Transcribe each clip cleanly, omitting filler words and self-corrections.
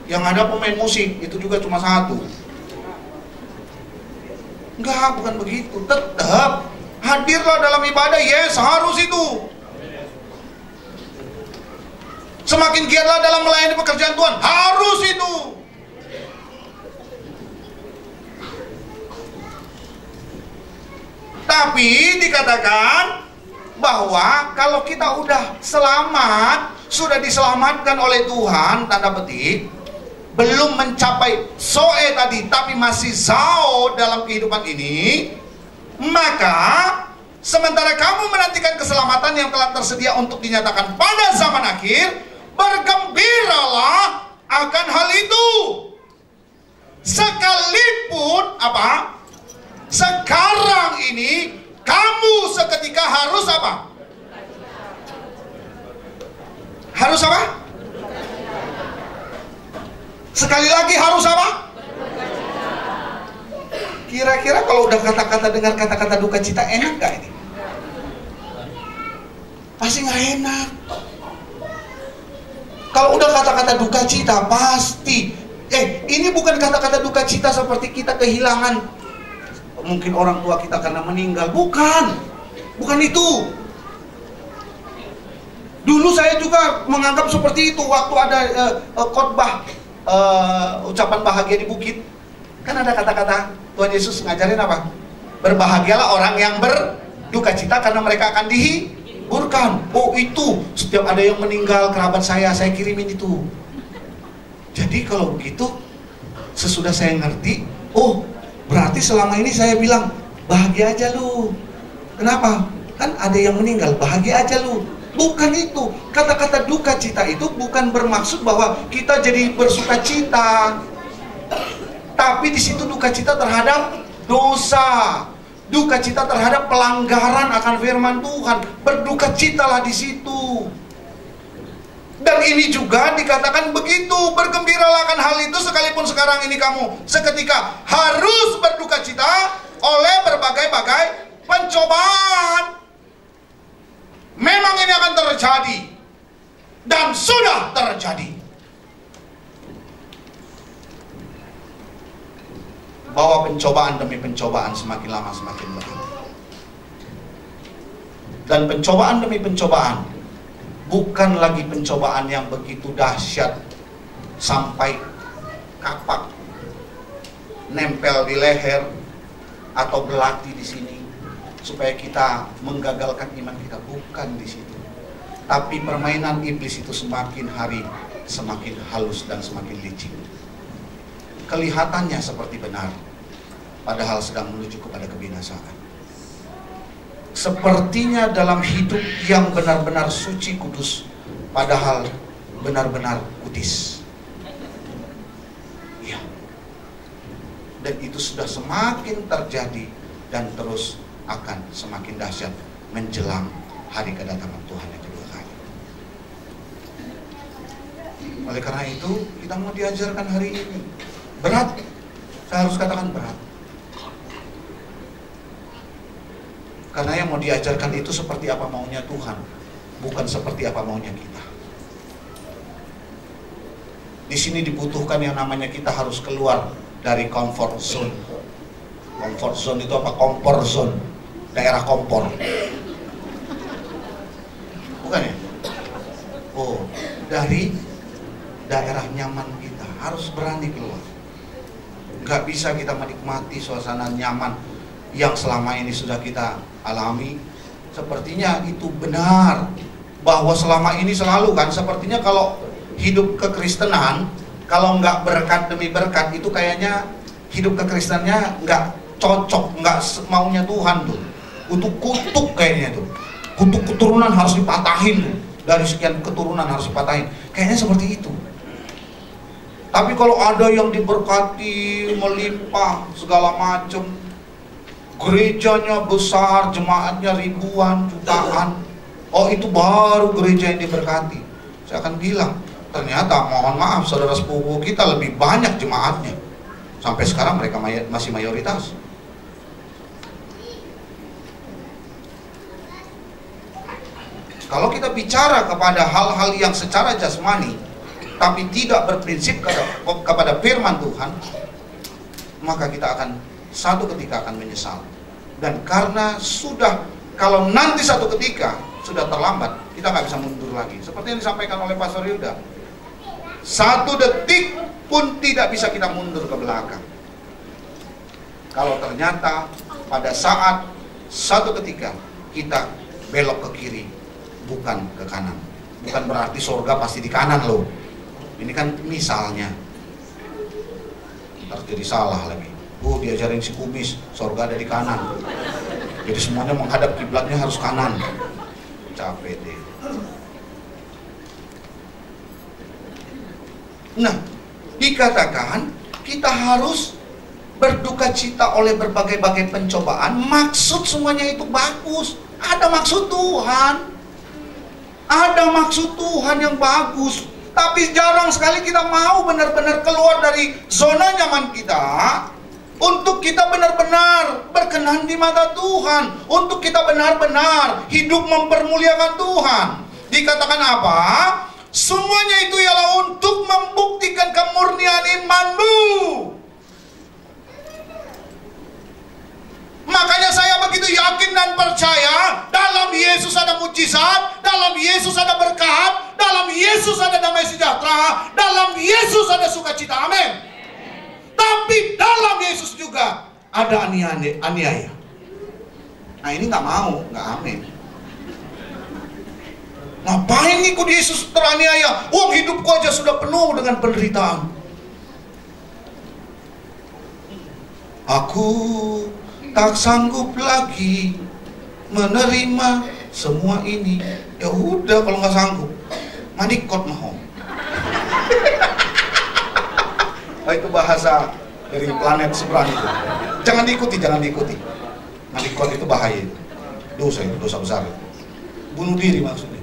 yang ada pemain musik, itu juga cuma satu. Enggak, bukan begitu. Tetap hadirlah dalam ibadah, yes, harus itu. Semakin giatlah dalam melayani pekerjaan Tuhan, harus itu. Tapi dikatakan bahwa kalau kita udah selamat, sudah diselamatkan oleh Tuhan, tanda petik, belum mencapai soe tadi, tapi masih zao dalam kehidupan ini, maka sementara kamu menantikan keselamatan yang telah tersedia untuk dinyatakan pada zaman akhir, bergembiralah akan hal itu. Sekalipun apa? Sekarang ini kamu seketika harus apa? Harus apa? Sekali lagi harus apa? Kira-kira kalau udah kata-kata, dengar kata-kata duka cita, enak gak ini? Pasti gak enak. Kalau udah kata-kata duka cita, pasti. Ini bukan kata-kata duka cita seperti kita kehilangan mungkin orang tua kita karena meninggal. Bukan itu. Dulu saya juga menganggap seperti itu. Waktu ada khotbah ucapan bahagia di bukit, kan ada kata-kata Tuhan Yesus ngajarin apa? Berbahagialah orang yang berduka cita karena mereka akan dihiburkan. Oh, itu setiap ada yang meninggal kerabat saya kirimin itu. Jadi kalau begitu, sesudah saya ngerti, oh berarti selama ini saya bilang bahagia aja lu. Kenapa? Kan ada yang meninggal, bahagia aja lu. Bukan itu. Kata-kata duka cita itu bukan bermaksud bahwa kita jadi bersuka cita. Tapi di situ duka cita terhadap dosa, duka cita terhadap pelanggaran akan firman Tuhan. Berduka citalah di situ. Dan ini juga dikatakan begitu, bergembiralah akan hal itu sekalipun sekarang ini kamu seketika harus berduka cita oleh berbagai-bagai pencobaan. Memang ini akan terjadi dan sudah terjadi. Bahwa pencobaan demi pencobaan semakin lama semakin berat. Dan pencobaan demi pencobaan bukan lagi pencobaan yang begitu dahsyat sampai kapak nempel di leher atau belati di sini supaya kita menggagalkan iman kita. Bukan di situ. Tapi permainan iblis itu semakin hari semakin halus dan semakin licik. Kelihatannya seperti benar, padahal sedang menuju kepada kebinasaan. Sepertinya dalam hidup yang benar-benar suci kudus, padahal benar-benar kudis. Ya. Dan itu sudah semakin terjadi dan terus akan semakin dahsyat menjelang hari kedatangan Tuhan yang kedua kali. Oleh karena itu, kita mau diajarkan hari ini berat. Saya harus katakan berat. Karena yang mau diajarkan itu seperti apa maunya Tuhan, bukan seperti apa maunya kita. Di sini dibutuhkan yang namanya kita harus keluar dari comfort zone. Comfort zone itu apa? Kompor zone, daerah kompor. Bukan ya? Oh, dari daerah nyaman kita harus berani keluar. Gak bisa kita menikmati suasana nyaman yang selama ini sudah kita alami. Sepertinya itu benar bahwa selama ini selalu kan, sepertinya kalau hidup kekristenan, kalau nggak berkat demi berkat, itu kayaknya hidup kekristenannya nggak cocok, nggak maunya Tuhan tuh. Kutuk-kutuk kayaknya tuh, kutuk keturunan harus dipatahin tuh. Dari sekian keturunan harus dipatahin, kayaknya seperti itu. Tapi kalau ada yang diberkati melimpah segala macam, gerejanya besar, jemaatnya ribuan, jutaan, oh itu baru gereja yang diberkati. Saya akan bilang, ternyata mohon maaf saudara sepupu kita lebih banyak jemaatnya. Sampai sekarang mereka masih mayoritas. Kalau kita bicara kepada hal-hal yang secara jasmani, tapi tidak berprinsip kepada firman Tuhan, maka kita akan satu ketika akan menyesal. Dan karena kalau nanti satu ketika sudah terlambat, kita nggak bisa mundur lagi. Seperti yang disampaikan oleh Pastor Yuda, 1 detik pun tidak bisa kita mundur ke belakang. Kalau ternyata pada saat satu ketika kita belok ke kiri, bukan ke kanan. Bukan berarti surga pasti di kanan loh. Ini kan misalnya. Ntar jadi salah lagi. Diajarin si kumis, surga ada di kanan. Jadi semuanya menghadap kiblatnya harus kanan. Capek deh. Nah, dikatakan kita harus berduka cita oleh berbagai-bagai pencobaan. Maksud semuanya itu bagus. Ada maksud Tuhan. Ada maksud Tuhan yang bagus. Tapi jarang sekali kita mau benar-benar keluar dari zona nyaman kita, untuk kita benar-benar berkenan di mata Tuhan, untuk kita benar-benar hidup mempermuliakan Tuhan. Dikatakan apa? Semuanya itu ialah untuk membuktikan kemurnian imanmu. Makanya saya begitu yakin dan percaya, dalam Yesus ada mujizat, dalam Yesus ada berkat, dalam Yesus ada damai sejahtera, dalam Yesus ada sukacita. Amin. Tapi dalam Yesus juga ada aniaya. Nah, ini nggak mau, nggak amin. Ngapain ikut Yesus teraniaya? Hidupku aja sudah penuh dengan penderitaan. Aku tak sanggup lagi menerima semua ini. Ya udah, kalau nggak sanggup, manikot mau. Itu bahasa dari planet seberang itu. Jangan diikuti. Manikot itu bahaya. Dosa besar. Bunuh diri maksudnya.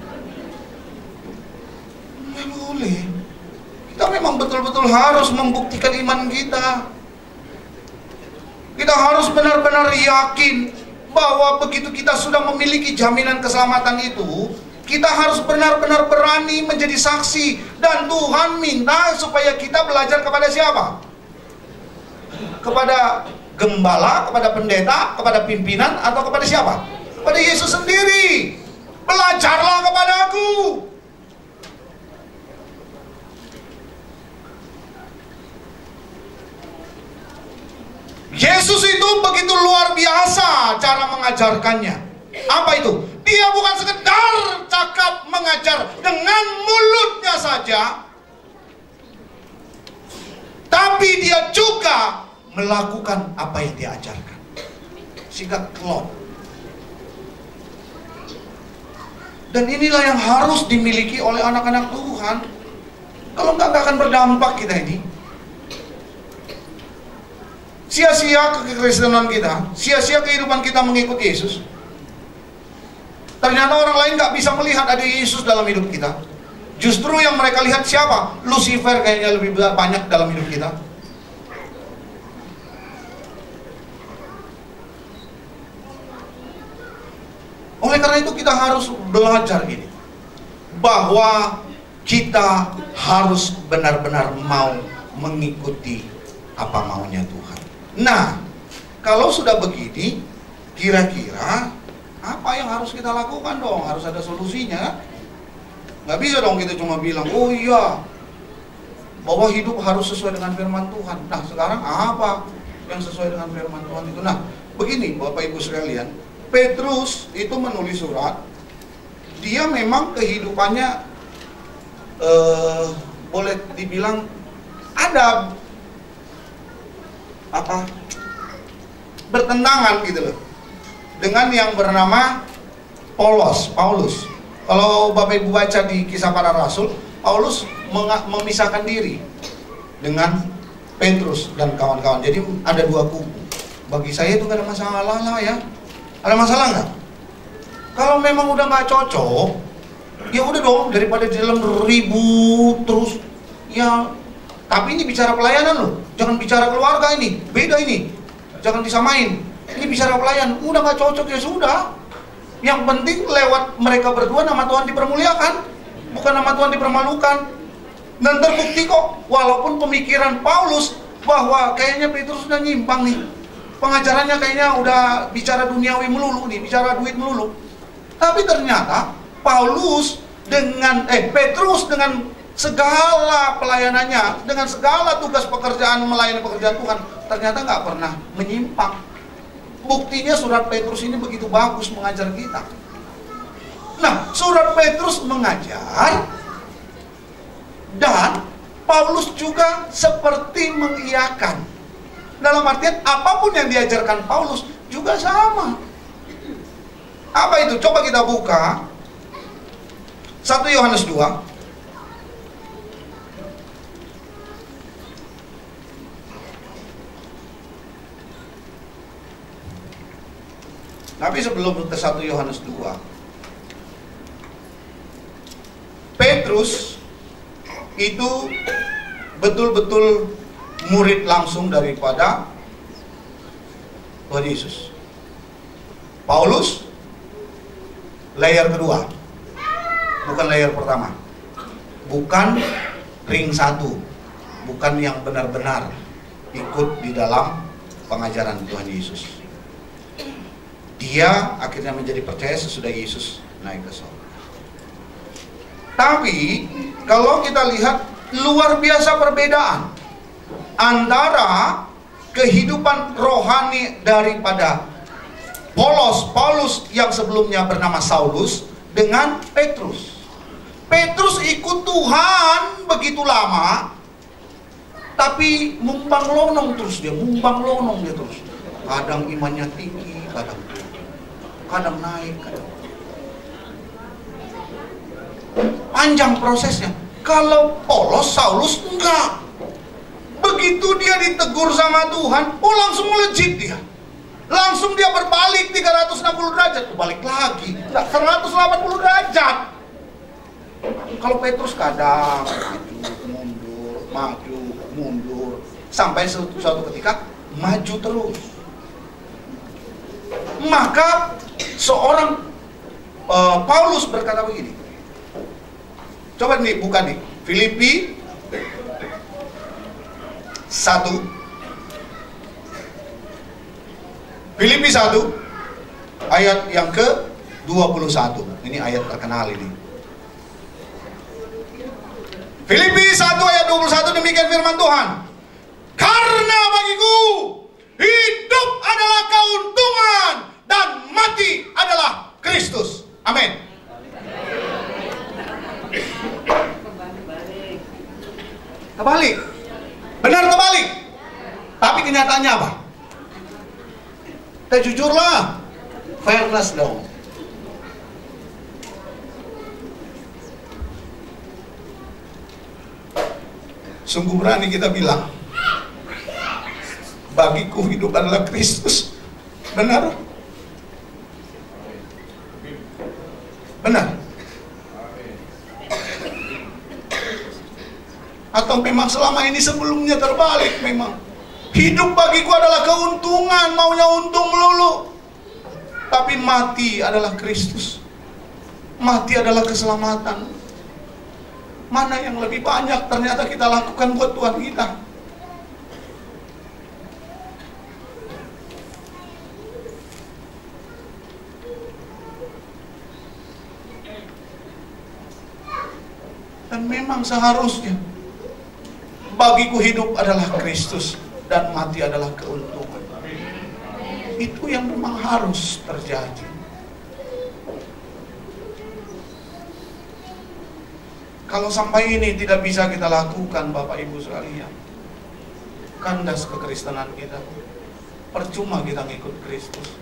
Nggak boleh. Kita memang betul-betul harus membuktikan iman kita. Kita harus benar-benar yakin bahwa begitu kita sudah memiliki jaminan keselamatan itu, kita harus benar-benar berani menjadi saksi. Dan Tuhan minta supaya kita belajar kepada siapa? Kepada gembala, kepada pendeta, kepada pimpinan, atau kepada siapa? Kepada Yesus sendiri. Belajarlah kepada aku. Yesus itu begitu luar biasa cara mengajarkannya. Apa itu? Dia bukan sekedar cakap mengajar dengan mulutnya saja, tapi dia juga melakukan apa yang dia ajarkan. Sehingga klop. Dan inilah yang harus dimiliki oleh anak-anak Tuhan. Kalau nggak akan berdampak kita ini. Sia-sia kekristenan kita, sia-sia kehidupan kita mengikut Yesus. Ternyata orang lain nggak bisa melihat ada Yesus dalam hidup kita. Justru yang mereka lihat siapa? Lucifer kayaknya lebih banyak dalam hidup kita. Oleh karena itu kita harus belajar ini, bahwa kita harus benar-benar mau mengikuti apa maunya Tuhan. Nah, kalau sudah begini, kira-kira apa yang harus kita lakukan dong? Harus ada solusinya. Nggak bisa dong kita cuma bilang, oh iya, bahwa hidup harus sesuai dengan firman Tuhan. Nah, sekarang apa yang sesuai dengan firman Tuhan itu? Nah, begini Bapak Ibu sekalian, Petrus itu menulis surat. Dia memang kehidupannya boleh dibilang ada bertentangan gitu loh dengan yang bernama Paulus. Kalau Bapak Ibu baca di Kisah Para Rasul, Paulus memisahkan diri dengan Petrus dan kawan-kawan. Jadi ada dua kubu. Bagi saya itu gak ada masalah lah ya. Ada masalah nggak? Kalau memang udah nggak cocok, ya udah dong, daripada di dalam ribut terus. Ya, tapi ini bicara pelayanan loh. Jangan bicara keluarga ini, beda ini. Jangan disamain. Ini bicara pelayan, udah gak cocok ya sudah. Yang penting lewat mereka berdua nama Tuhan dipermuliakan, bukan nama Tuhan dipermalukan. Dan terbukti kok, walaupun pemikiran Paulus bahwa kayaknya Petrus udah nyimpang nih, pengajarannya kayaknya udah bicara duniawi melulu nih, bicara duit melulu. Tapi ternyata Petrus dengan segala pelayanannya, dengan segala tugas pekerjaan melayani pekerjaan Tuhan, ternyata nggak pernah menyimpang. Buktinya surat Petrus ini begitu bagus mengajar kita. Nah, surat Petrus mengajar, dan Paulus juga seperti mengiyakan. Dalam artian apapun yang diajarkan Paulus juga sama. Apa itu? Coba kita buka 1 Yohanes 2. Tapi sebelum ke 1 Yohanes 2, Petrus itu betul-betul murid langsung daripada Tuhan Yesus. Paulus layer kedua, bukan layer pertama, bukan ring 1, bukan yang benar-benar ikut di dalam pengajaran Tuhan Yesus. Dia akhirnya menjadi percaya sesudah Yesus naik ke sorga. Tapi kalau kita lihat, luar biasa perbedaan antara kehidupan rohani daripada Paulus yang sebelumnya bernama Saulus dengan Petrus. Petrus ikut Tuhan begitu lama, tapi mumbang lonong terus dia terus. Kadang imannya tinggi, kadang naik, panjang prosesnya. Kalau Saulus enggak. Begitu dia ditegur sama Tuhan, langsung melejit dia. Langsung dia berbalik 360 derajat, balik lagi 180 derajat. Kalau Petrus kadang maju, mundur, sampai suatu ketika maju terus. Maka seorang Paulus berkata begini. Coba nih, buka nih, Filipi 1. Filipi 1 ayat yang ke-21. Ini ayat terkenal ini. Filipi 1 ayat 21, demikian firman Tuhan. Karena bagiku hidup adalah keuntungan dan mati adalah Kristus. Amin. Terbalik. Benar terbalik. Tapi kenyataannya apa? Kita jujurlah. Fairness dong. Sungguh berani kita bilang, bagiku hidup adalah Kristus. Benar? Benar? Atau memang selama ini sebelumnya terbalik? Memang hidup bagiku adalah keuntungan, maunya untung melulu. Tapi mati adalah Kristus. Mati adalah keselamatan. Mana yang lebih banyak ternyata kita lakukan buat Tuhan kita? Dan memang seharusnya bagiku hidup adalah Kristus dan mati adalah keuntungan. Itu yang memang harus terjadi. Kalau sampai ini tidak bisa kita lakukan, Bapak Ibu sekalian, kandas kekristenan kita. Percuma kita ngikut Kristus.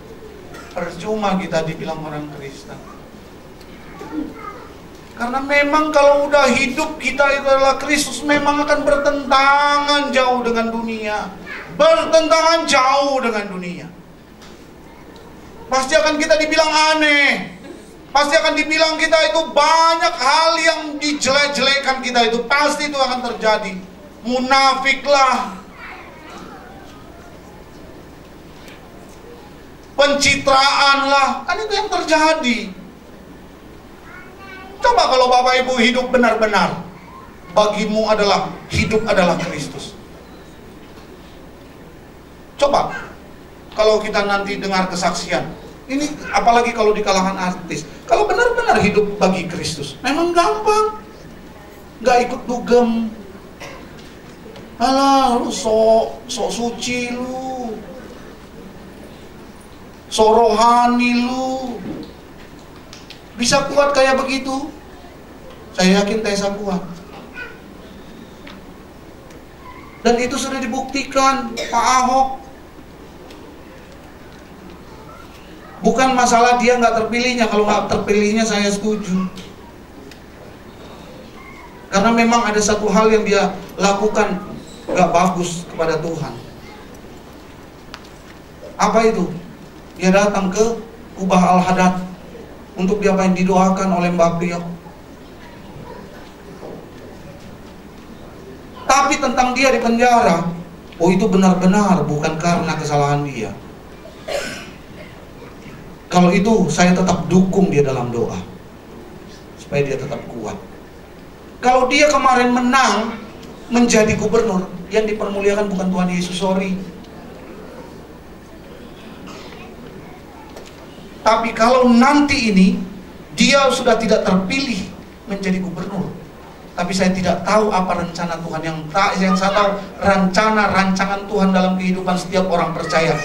Percuma kita dibilang orang Kristen. Karena memang kalau udah hidup kita itu adalah Kristus, memang akan bertentangan jauh dengan dunia. Bertentangan jauh dengan dunia. Pasti akan kita dibilang aneh. Pasti akan dibilang kita itu banyak hal yang dijelek-jelekan kita itu. Pasti itu akan terjadi. Munafiklah. Pencitraan lah. Kan itu yang terjadi. Coba kalau Bapak Ibu hidup benar-benar bagimu adalah hidup adalah Kristus. Coba kalau kita nanti dengar kesaksian, ini apalagi kalau di kalangan artis, kalau benar-benar hidup bagi Kristus, memang gampang, nggak ikut dugem. Alah, lu sok suci lu, sok rohani lu, bisa kuat kayak begitu? Saya yakin Tessa kuat. Dan itu sudah dibuktikan Pak Ahok. Bukan masalah dia nggak terpilihnya, kalau nggak terpilihnya saya setuju. Karena memang ada satu hal yang dia lakukan nggak bagus kepada Tuhan. Apa itu? Dia datang ke Kubah Al-Hadad untuk diapain, didoakan oleh Mbak Priok. Tapi tentang dia di penjara, oh itu benar-benar bukan karena kesalahan dia. Kalau itu saya tetap dukung dia dalam doa supaya dia tetap kuat. Kalau dia kemarin menang menjadi gubernur, yang dipermuliakan bukan Tuhan Yesus, sorry. Tapi kalau nanti ini dia sudah tidak terpilih menjadi gubernur, tapi saya tidak tahu apa rencana Tuhan. Yang saya tahu, rancangan Tuhan dalam kehidupan setiap orang percaya